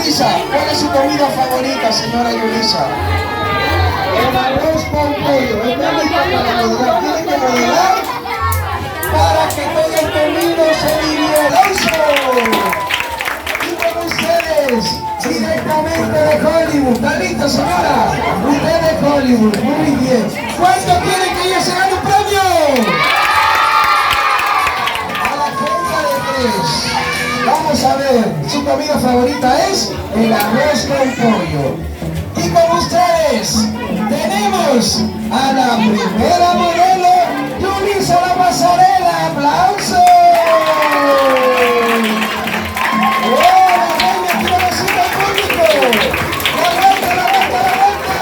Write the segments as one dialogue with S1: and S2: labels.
S1: Yulisa, ¿cuál es su comida favorita, señora Yulisa? El arroz con pollo. ¿Está lista para modelar? Tiene que modelar para que todo el camino se divierta. Y con ustedes, directamente de Hollywood. ¿Está lista, señora? Usted de Hollywood, muy bien. ¿Cuánto quiere que ella se gane un premio? A la cuenta de 3. Vamos a ver, su comida favorita es el arroz con pollo. Y con ustedes tenemos a la primera modelo, Yulisa La Pasarela. ¡Aplausos! ¡Oh, la reina quiere decir al público! ¡La vuelta, la vuelta, la vuelta!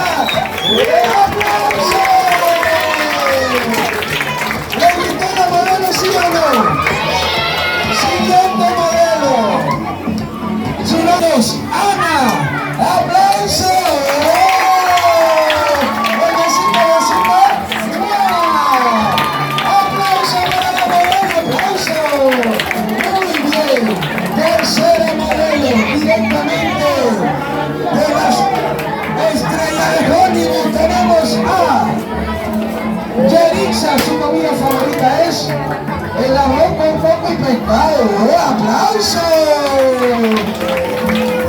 S1: ¡Aplausos! ¿Le gustó la modelo, sí o no? Siguiente modelo. Su nombre es Ana. ¡Aplausos! Tercera modelo, directamente de las estrellas de Hollywood, tenemos a Yerixa. Su comida favorita es el arroz con coco y pescado. ¡Aplausos!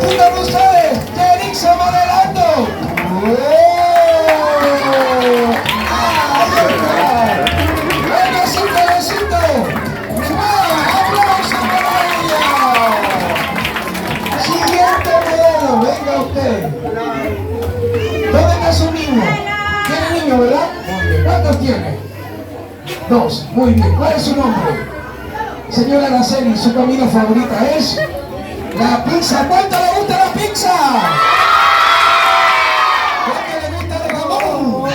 S1: Y con ustedes, Yerixa modelando. ¿Dónde está su niño? ¿Tiene niño, verdad? ¿Cuántos tiene? 2. Muy bien. ¿Cuál es su nombre? Señora Araceli, su comida favorita es la pizza. ¿Cuánto le gusta la pizza? ¿Cuánto le gusta el jamón?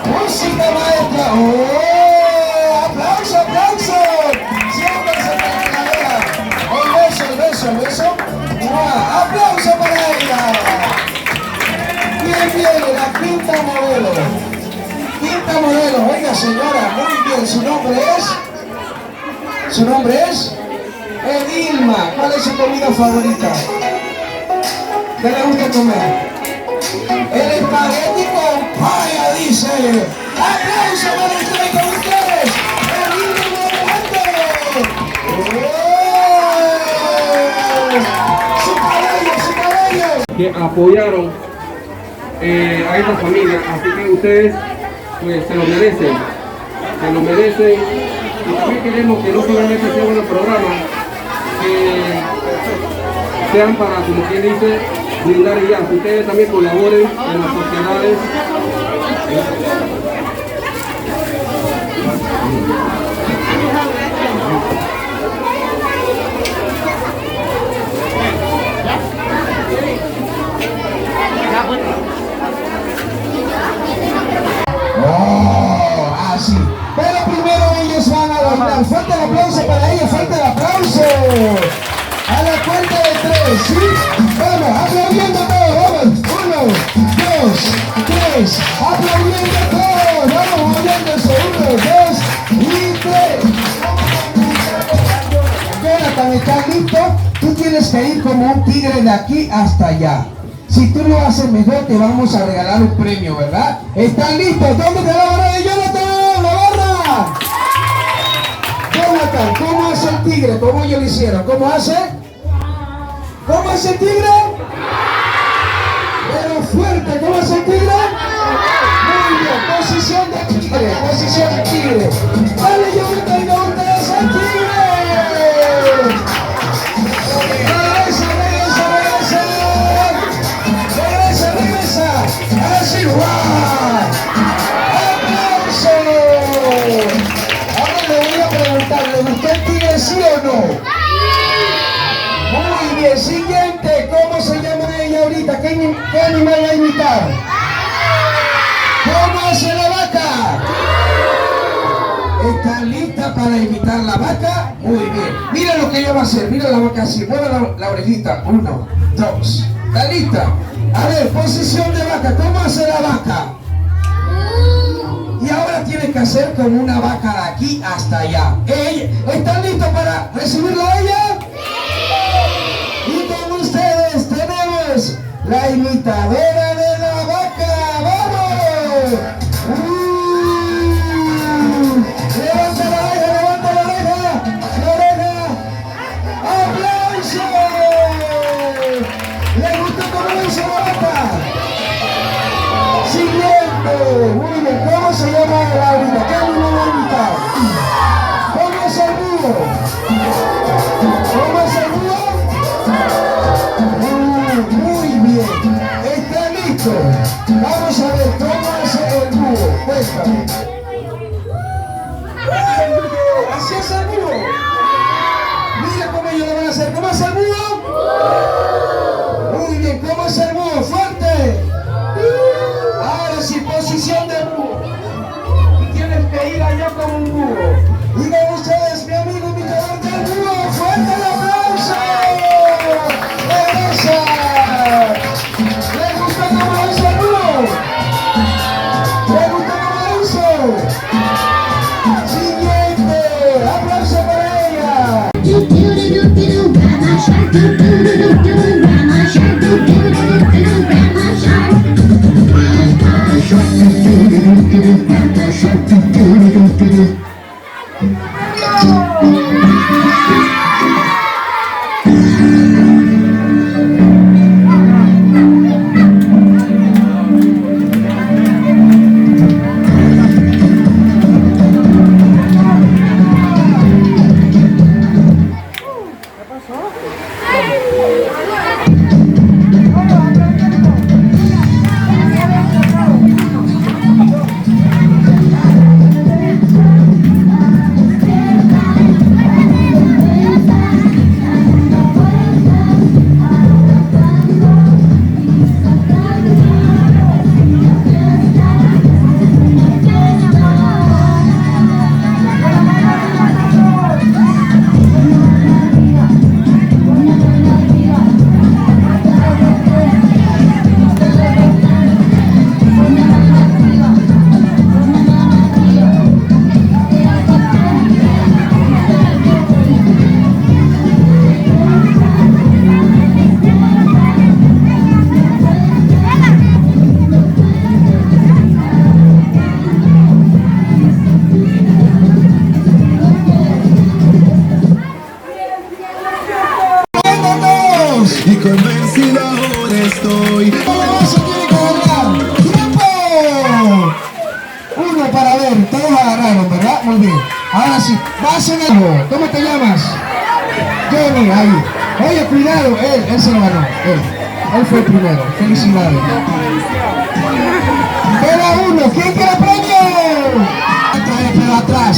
S1: ¡Música, maestra! ¡Oh! ¡Aplauso, aplauso! Siempre se me cadera. El beso. ¡Aplauso para ella! Bien, bien, la quinta modelo. Quinta modelo, oiga señora, muy bien, su nombre es Edilma. ¿Cuál es su comida favorita? ¿Qué le gusta comer? El espagueti con paya, dice. ¡Aplauso para usted y con ustedes! ¡Edilma Modelando!
S2: Que apoyaron a esta familia, así que ustedes pues se lo merecen, y también queremos que no solamente sean unos programas, que sean para, como quien dice, brindar y ya, que ustedes también colaboren en las sociedades.
S1: Oh, así. Pero primero ellos van a bailar. Fuerte el aplauso para ellos, fuerte el aplauso. A la cuenta de 3, ¿sí? Vamos, aplaudiendo todos, vamos. 1, 2, 3. Aplaudiendo todos. Vamos moviéndose. 1, 2 y 3. Jonathan, ¿estás listo? Tú tienes que ir como un tigre de aquí hasta allá. Si tú lo haces mejor, te vamos a regalar un premio, ¿verdad? ¿Están listos? ¿Dónde está la barra de Jonathan? ¡La barra! Jonathan, ¿cómo hace el tigre? ¿Cómo ellos lo hicieron? ¿Cómo hace? ¿Cómo hace el tigre? Pero fuerte, ¿cómo hace el tigre? Muy bien, posición de tigre, posición de tigre. Dale, Jonathan, ¿dónde es el tigre? Así va. ¡Aplauso! Ahora le voy a preguntar, ¿le gustó el tigre, sí o no? Muy bien, siguiente. ¿Cómo se llama ella ahorita? ¿Qué animal va a imitar? ¿Cómo hace la vaca? ¿Está lista para imitar la vaca? Muy bien. Mira lo que ella va a hacer. Mira la vaca así. Mueve la orejita. 1, 2. ¿Está lista? A ver, posición de vaca. ¿Cómo hace la vaca? Y ahora tienes que hacer como una vaca de aquí hasta allá. ¿Están listos para recibirla a ella? la imitadora de la vaca. ¡Vamos! ¡Levanta la oreja, levanta la oreja! ¡La oreja! ¡Aplauso! ¿Le gustó cómo lo hizo la vaca? Siguiente. Muy bien, ¿cómo se llama Laurita? ¿Qué animal va a imitar? ¿Cómo es el búho? ¿Cómo es el búho? Muy bien. ¿Está listo? Vamos a ver cómo hace el búho. Cuéntame. ¿Así es el búho? Mira cómo ellos lo van a hacer. ¿Cómo es el búho? Muy bien. ¿Cómo es el búho? ¡Fuerte! Ahora sí, posición de búho. Y tienes que ir allá como un búho. Digan ustedes, mi amigo imitador del búho. ¡Fuerte el aplauso! ¡Esa! ¿Les gusta cómo lo hizo el búho? ¿Les gusta cómo lo hizo? Siguiente. ¡Aplauso para ella!
S3: Y convencido ahora estoy.
S1: ¿Cómo se tiene que agarrar? ¡Tiempo! Uno para ver, todos agarraron, ¿verdad? Muy bien. Ahora sí, vas en el... ¿Cómo te llamas? Johnny, ahí. Oye, cuidado, él se lo ganó. Él fue el primero. Felicidades. Queda uno. ¿Quién quiere premio? Atrás, pero atrás.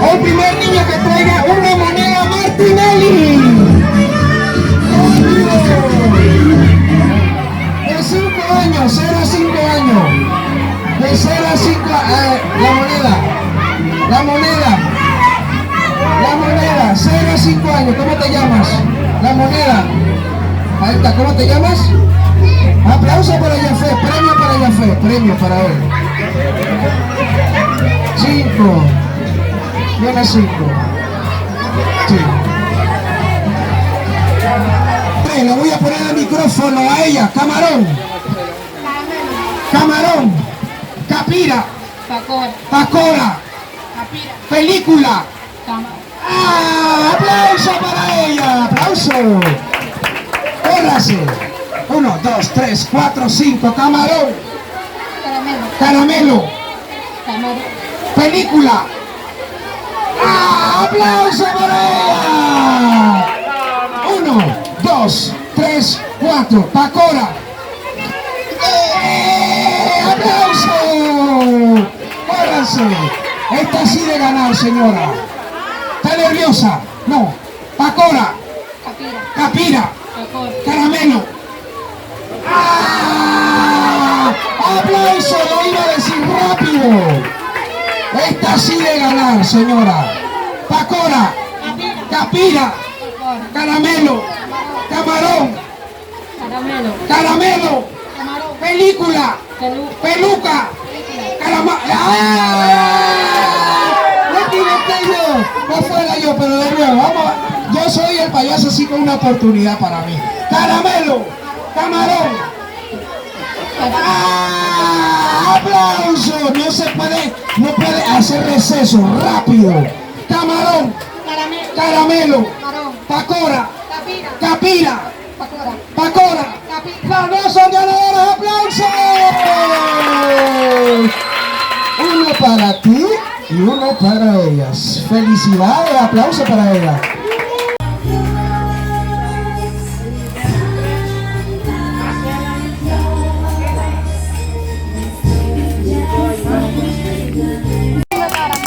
S1: El primer niño que traiga una moneda Martinelli. De 5 años, 0 a 5 años. De 0 a 5 la moneda, 0 a 5 años. ¿Cómo te llamas? La moneda. Ahí está, ¿cómo te llamas? Aplauso para Yafé, premio para Yafé, premio para él. 5. Viene 5. Sí. Le voy a poner el micrófono a ella. Camarón. Camarón. Capira. Pacora. Película. ¡Ah! ¡Aplauso para ella! ¡Aplauso! ¡Córrase! 1, 2, 3, 4, 5. Camarón. Caramelo. Película. ¡Ah! ¡Aplauso para ella! 1, 2, 3, 4. Pacora. ¡Aplauso! ¡Córranse! Esta sí de ganar, señora. ¿Está nerviosa? No. Pacora. Capira. Caramelo. ¡Ah! ¡Aplauso! Lo iba a decir rápido. Esta sí de ganar, señora. Pacora. Capira. Caramelo. Camarón. Caramelo. Película. Peluca. ¡Ah! ¡No tiene pelo! no fuera yo, pero de nuevo, vamos. Yo soy el payaso así con una oportunidad para mí. Caramelo, camarón. ¡Ah! ¡Aplauso! No puede hacer receso, rápido. Camarón, caramelo, pacora, capira, pacora. Las dos son ganadoras, ¡aplausos! Uno para ti y uno para ellas. Felicidades, aplauso para ellas.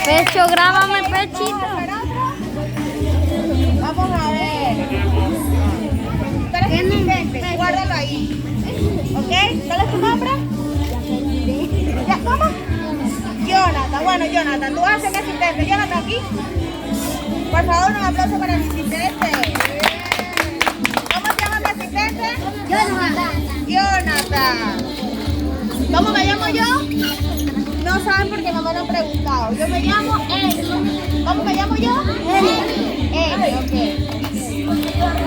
S4: Pecho, grábame, pechito.
S5: Vamos a ver. ¿Cuál es tu asistente? Guárdalo ahí. ¿Ok? ¿Cuál es tu nombre? ¿Ya? ¿Cómo? Jonathan. Bueno, Jonathan, tú vas a ser mi asistente. Jonathan, aquí. Por favor, un aplauso para mi asistente. ¿Cómo se llama mi asistente? Jonathan. ¿Cómo me llamo yo? No saben porque mamá no ha preguntado. Yo me llamo Eli. ¿Cómo me llamo yo? Eli, ok.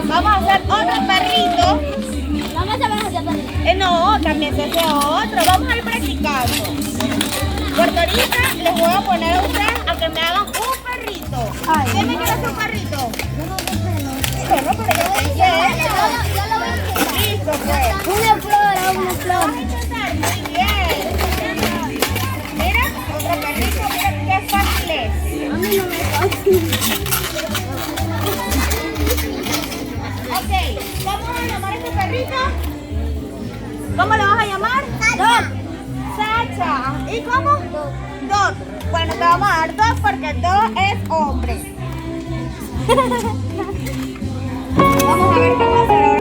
S5: Vamos a hacer otro perrito.
S4: Vamos a hacer perrito.
S5: No, también se hace otro. Vamos a ir practicando. Porque ahorita les voy a poner a ustedes a que me hagan un perrito. ¿Quién me quiere hacer un perrito? Bueno, pero yo voy a hacer. Listo, pues.
S4: Una flor.
S5: Muy bien. Mira, otro perrito, mira qué fácil es.
S4: A mí no me fácil.
S5: Ok, ¿cómo vas a llamar a este perrito? ¿Cómo le vas a llamar?
S4: Dog.
S5: Sacha. ¿Y cómo? Dog. Bueno, te vamos a dar Dog porque Dog es hombre. Vamos a ver qué va a hacer ahora.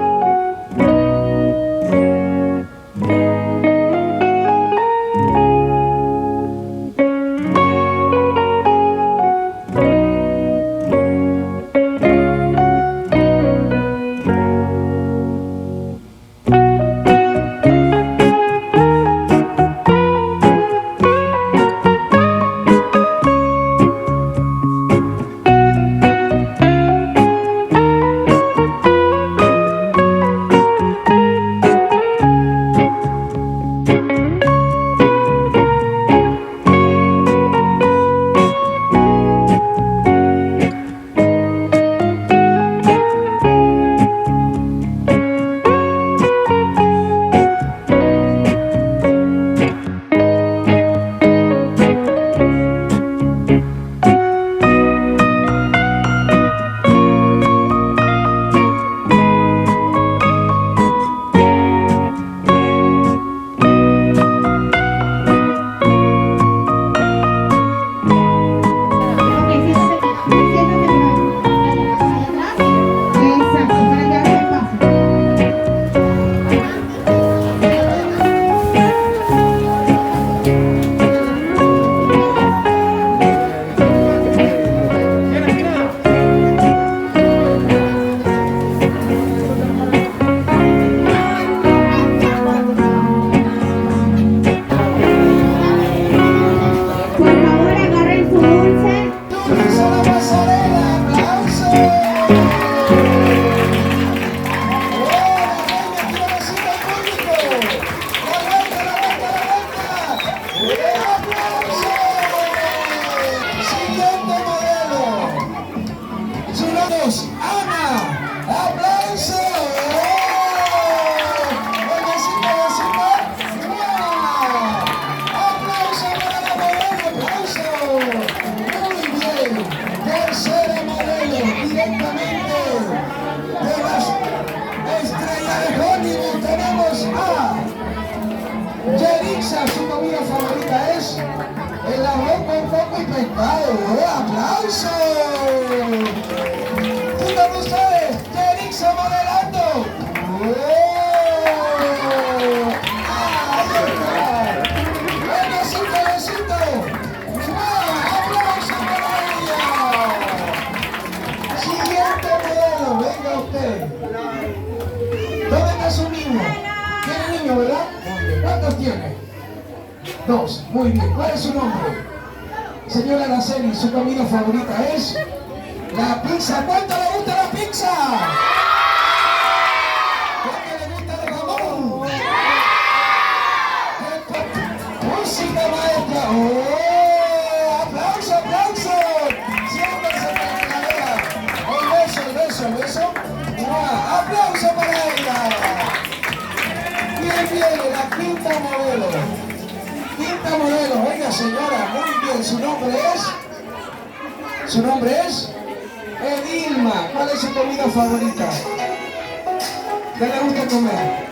S1: Yerixa, su comida favorita es el arroz con coco y pescado. ¡Aplauso! ¿Quién de ustedes? Yerixa modelando. ¡Besito, besito! ¡Aplauso para ella! Siguiente modelo, venga usted. ¿Dónde está su niño? ¿Tiene niño, verdad? ¿Cuántos tiene? Dos. Muy bien. ¿Cuál es su nombre? Señora Araceli, su comida favorita es la pizza. ¿Cuánto le gusta la pizza? ¿Cuánto le gusta el jamón? Música, maestra. ¡Oh! ¡Aplauso, aplauso! Siéntese para que la vea. El beso. ¡Mua! ¡Aplauso para ella! Bien, viene la quinta modelo. Quinta modelo. Oiga, señora, muy bien. ¿Su nombre es? Edilma. ¿Cuál es su comida favorita? ¿Qué le gusta comer?